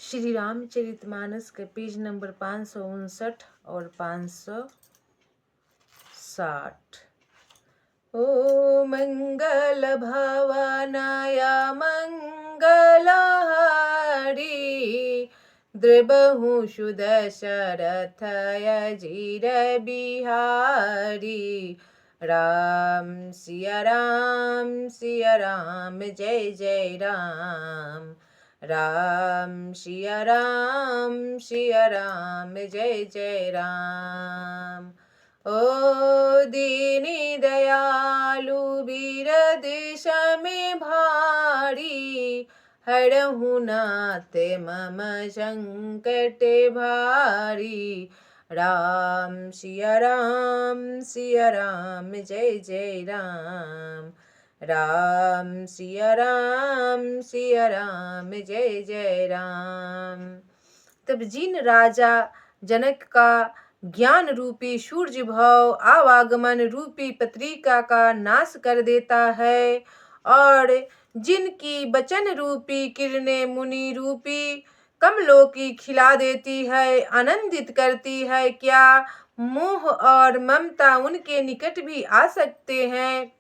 श्री रामचरितमानस के page number 559 और 560। ओ मंगल भवनाया मंगलहारी, द्रबहु सुदशरथ अजीर बिहारी। राम सिया राम सिया राम जय जय राम। राम सिया राम जय जय राम। ओ दीनी दयालु वीर देश में भारी, हरहु नाथ मम संकट भारी। राम सिया राम जय जय राम। राम सिया राम जय जय राम। तब जिन राजा जनक का ज्ञान रूपी सूर्य भाव आवागमन रूपी पत्रिका का नाश कर देता है और जिनकी वचन रूपी किरणें मुनि रूपी कमलों की खिला देती है, आनंदित करती है, क्या मोह और ममता उनके निकट भी आ सकते हैं।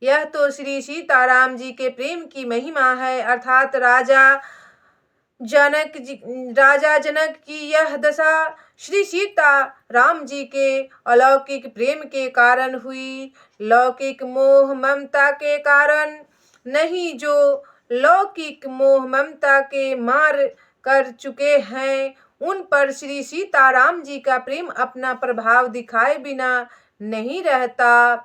यह तो श्री सीताराम जी के प्रेम की महिमा है, अर्थात राजा जनक की यह दशा श्री सीता राम जी के अलौकिक प्रेम के कारण हुई, लौकिक मोह ममता के कारण नहीं। जो लौकिक मोह ममता के मार कर चुके हैं उन पर श्री सीताराम जी का प्रेम अपना प्रभाव दिखाए बिना नहीं रहता।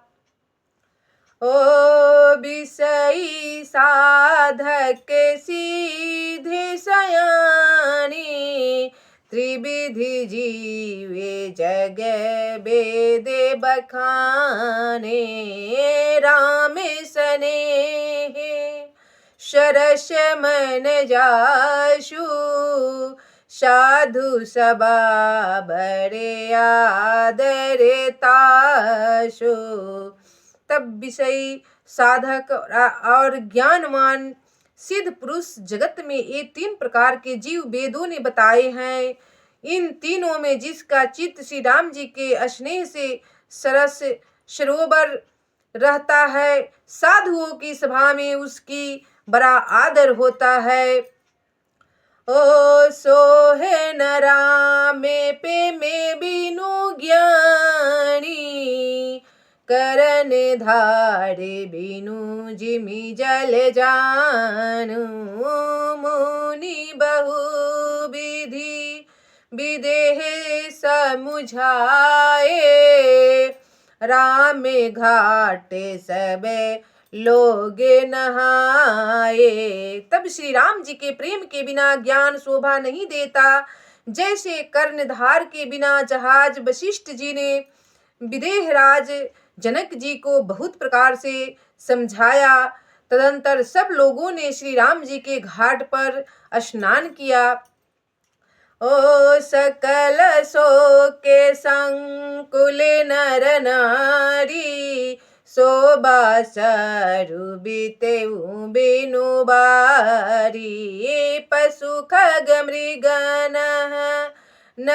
ओ विषयी साधक सीधे सयानी, त्रिविधि जीवे जग वेदे बखाने। राम स्नेह सरस मन जासु, साधु सभा बड़े आदर तासु। तब विषयी साधक और ज्ञानवान सिद्ध पुरुष जगत में ये 3 प्रकार के जीव वेदों ने बताए हैं। इन तीनों में जिसका चित्त श्री राम जी के स्नेह से सरस सरोवर रहता है, साधुओं की सभा में उसकी बड़ा आदर होता है। ओ सोहे न रामे पे में बिनु ज्ञानी, करन धारे बिनु जिमि जल जानु। मुनि बहु विधि विदेह समुझाए, राम घाटे सबे लोग नहाए। तब श्री राम जी के प्रेम के बिना ज्ञान शोभा नहीं देता। जैसे कर्णधार के बिना जहाज वशिष्ठ जी ने विदेहराज जनक जी को बहुत प्रकार से समझाया, तदंतर सब लोगों ने श्री राम जी के घाट पर स्नान किया। ओ सकल सो के संकुल नर नारी, शोभा सरू बीते बिनु बारी। पशु खग मृग न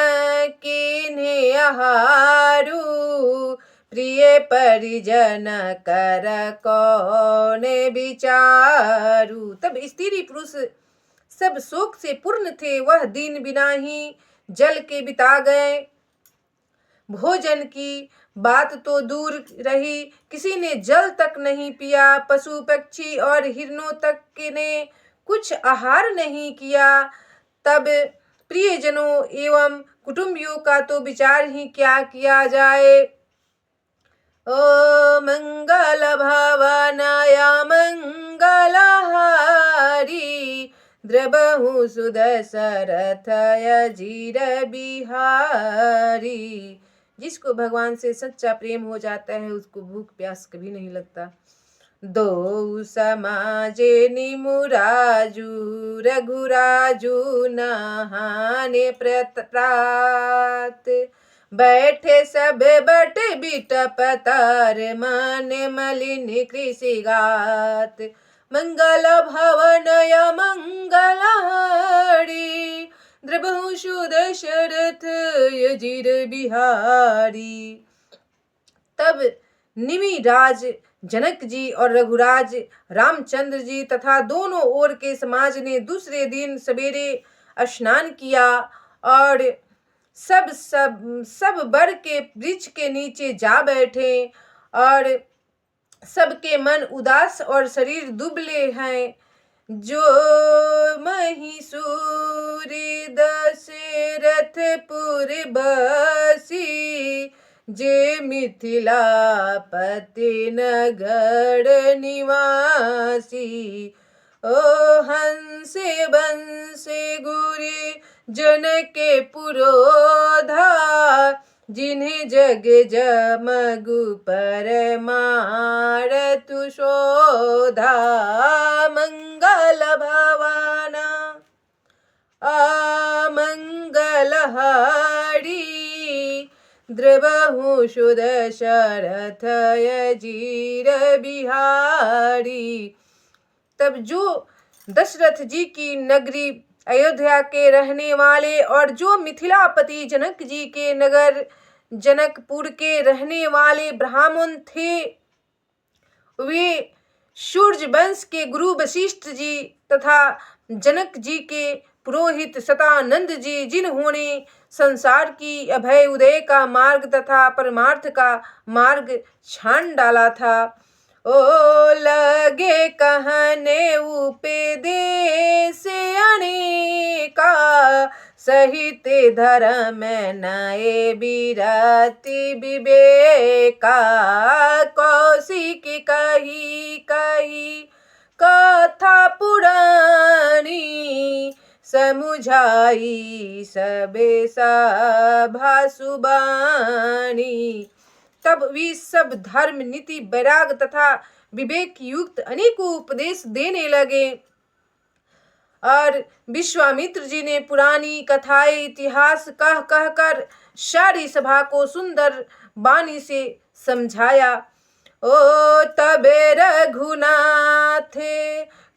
किन्हे आहारू, प्रिय परिजन कर कौन विचारू। तब स्त्री पुरुष सब शोक से पूर्ण थे। वह दिन बिना ही जल के बिता गए। भोजन की बात तो दूर रही, किसी ने जल तक नहीं पिया। पशु पक्षी और हिरणों तक ने कुछ आहार नहीं किया। तब प्रियजनों एवं कुटुंबियों का तो विचार ही क्या किया जाए। ओ मंगल भवनाया मंगलहारी, द्रबहु सुदशरथ अजीर बिहारी। जिसको भगवान से सच्चा प्रेम हो जाता है उसको भूख प्यास कभी नहीं लगता। दो समाजे निमुराजू, रघुराजू नहाने प्रात, बैठे सब बट बिट पतार, मन मलिन कृषि गात। मंगल भवन मंगलहारी, दशरथ अजीर बिहारी। तब निमि राज जनक जी और रघुराज रामचंद्र जी तथा दोनों ओर के समाज ने दूसरे दिन सवेरे स्नान किया और सब बर के वृक्ष के नीचे जा बैठे और सबके मन उदास और शरीर दुबले हैं। जो महिषूर दशरथपुर बसी, जे मिथिलापति नगर निवासी। ओ हंसे बंसे गुरे जन के पुरोधा, जिन्हें जग जमगु परमारतु शोधा। मंगल भवाना अमंगलहारी, द्रवहु सुदशरथ अजीर बिहारी। तब जो दशरथ जी की नगरी अयोध्या के रहने वाले और जो मिथिलापति जनक जी के नगर जनकपुर के रहने वाले ब्राह्मण थे, वे सूर्य वंश के गुरु वशिष्ठ जी तथा जनक जी के पुरोहित सतानंद जी, जिन्होंने संसार की अभय उदय का मार्ग तथा परमार्थ का मार्ग छान डाला था। ओ लगे कहने उपदेश अनेका, सहित धर्म नए बिरति विवेका। कौशिक कही कही कथा पुरानी, समुझाई सबे सभा सुबानी। तब वे सब धर्म नीति वैराग तथा विवेक युक्त अनेकों उपदेश देने लगे और विश्वामित्र जी ने पुरानी कथाएं इतिहास कह कहकर सारी सभा को सुंदर वाणी से समझाया। ओ तबे रघुनाथ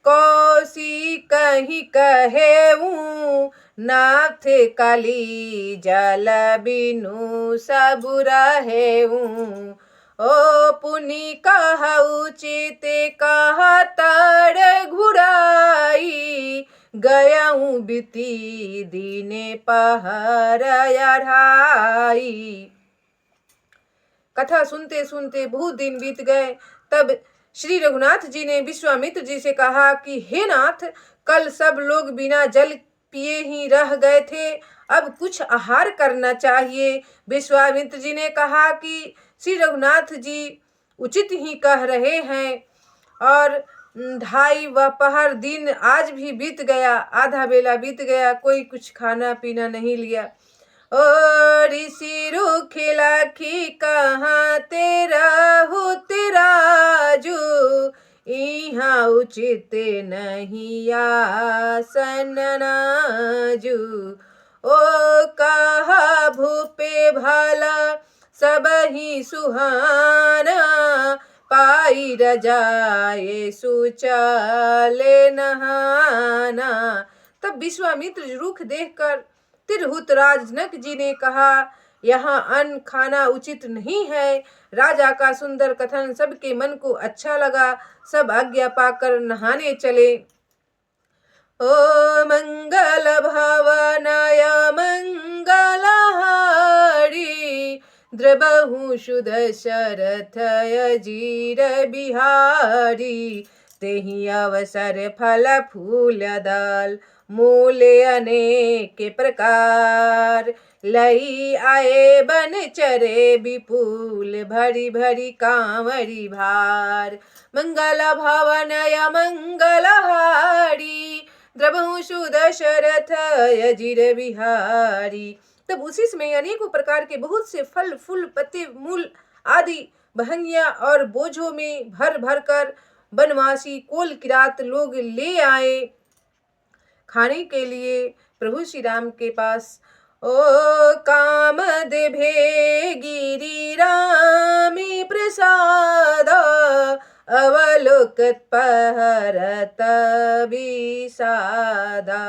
कौशिक ही कहेऊ, नाथ कली जल बिनु सब रहेऊ। ओ पुनि कहऊ चित कहा तर घुराई, गयाऊ बीती दीने पहर अढ़ाई। कथा सुनते सुनते बहुत दिन बीत गए। तब श्री रघुनाथ जी ने विश्वामित्र जी से कहा कि हे नाथ, कल सब लोग बिना जल पिए ही रह गए थे, अब कुछ आहार करना चाहिए। विश्वामित्र जी ने कहा कि श्री रघुनाथ जी उचित ही कह रहे हैं। और 2.5 पहर दिन आज भी बीत गया, आधा बेला बीत गया, कोई कुछ खाना पीना नहीं लिया। ओ ऋषि रुखि लाखी कहाँ तेरा हो तेराजू, इहाँ उचित नहीं आसन नाजू। ओ कहा भूपे भाला सब ही सुहाना, पाई रजाए सुचाले नहाना। तब विश्वामित्र रुख देखकर तिरहुत राज जनक जी ने कहा, यहाँ अन्न खाना उचित नहीं है। राजा का सुंदर कथन सबके मन को अच्छा लगा, सब आज्ञा पाकर नहाने चले। ओ मंगल भवनाय मंगलहारी, द्रवहु सुदशरथ अजीर बिहारी। तेहि अवसर फल फूल दल मूल्य अनेक प्रकार, लई आए बन चरे विपुल भरी भरी कांवरी भार। मंगल भवनय मंगलहारी, द्रवहु सुदशरथ अजीर बिहारी। तब उसी समय अनेकों प्रकार के बहुत से फल फूल पत्ते मूल आदि बहंगिया और बोझों में भर भर कर बनवासी कोल किरात लोग ले आए खाने के लिए प्रभु श्री राम के पास। ओ कामदेभे गिरि रामी प्रसाद, अवलोकत पहरत विषादा।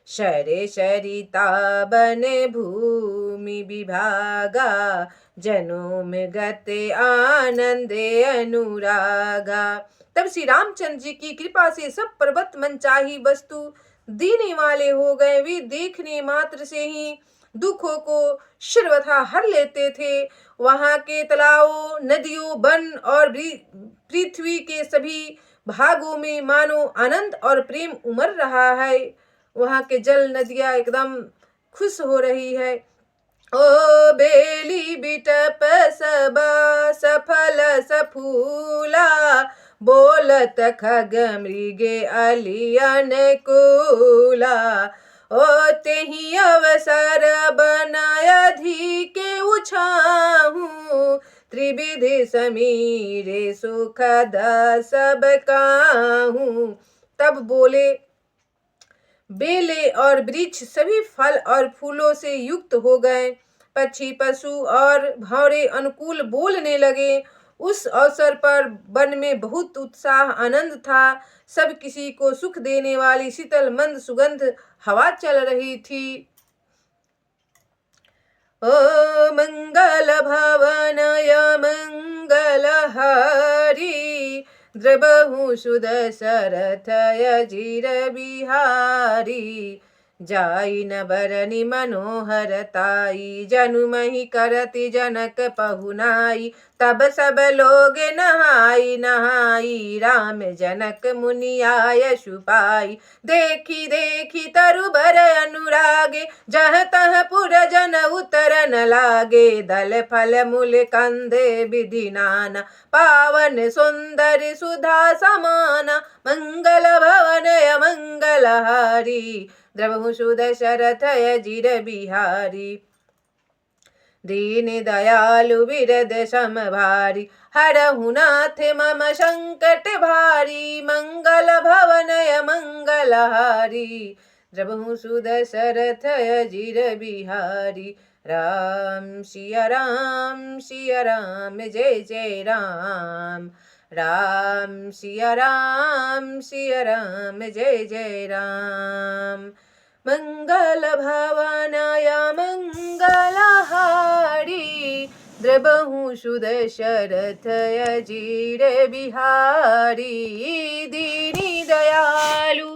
शरे सरिता बन भूमि विभागा, जनों में गते आनंद अनुरागा। तब श्री रामचंद्र जी की कृपा से सब पर्वत मनचाही वस्तु देने वाले हो गए। वे देखने मात्र से ही दुखों को सर्वथा हर लेते थे। वहां के तालाबों, नदियों, वन और पृथ्वी के सभी भागों में मानो आनंद और प्रेम उमड़ रहा है। वहां के जल नदियां एकदम खुश हो रही है। ओ बेली बिटप सब सफल सफूला, बोलत खग मृगे अलियन कूला। ओ तेहि अवसर बनायधि के उछाहू, त्रिविधि समीरे सुखद सब काहू। तब बोले बेले और वृक्ष सभी फल और फूलों से युक्त हो गए। पक्षी, पशु और भंवरे अनुकूल बोलने लगे। उस अवसर पर वन में बहुत उत्साह आनंद था। सब किसी को सुख देने वाली शीतल मंद सुगंध हवा चल रही थी। ओ मंगल भवनय मंगल हरि, द्रबहु सुदशरथय जिर बिहारी। जाई न बरनि मनोहरताई, जनु मही करति जनक पहुनाई। तब सब लोग नहाई नहाई, राम जनक मुनि आय सुपाई। देखी देखी तरु बर अनुरागे, जह तह पुर जन उतरन लागे। दल फल मूल कंदे विधि नाना, पावन सुंदर सुधा समाना। मंगल भवन मंगल हारी, द्रवहु सुदशरथय जिर बिहारी। दीन दयालु बिरद सम भारी, हरहु नाथ मम संकट भारी। मंगल भवनय मंगल हारी, द्रवहु सुदशरथय जिर बिहारी। राम सिया राम सिया राम, जय जय राम। राम सिया राम सिया राम, जय जय राम। मंगल भवनाय मंगल हारी, द्रबहु सुदशरथय जिर बिहारी। दीनी दयालु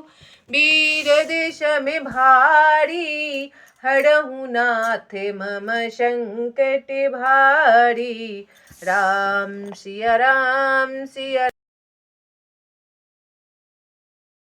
बीरद सम भारी, हरहु नाथ मम संकट भारी। राम सिया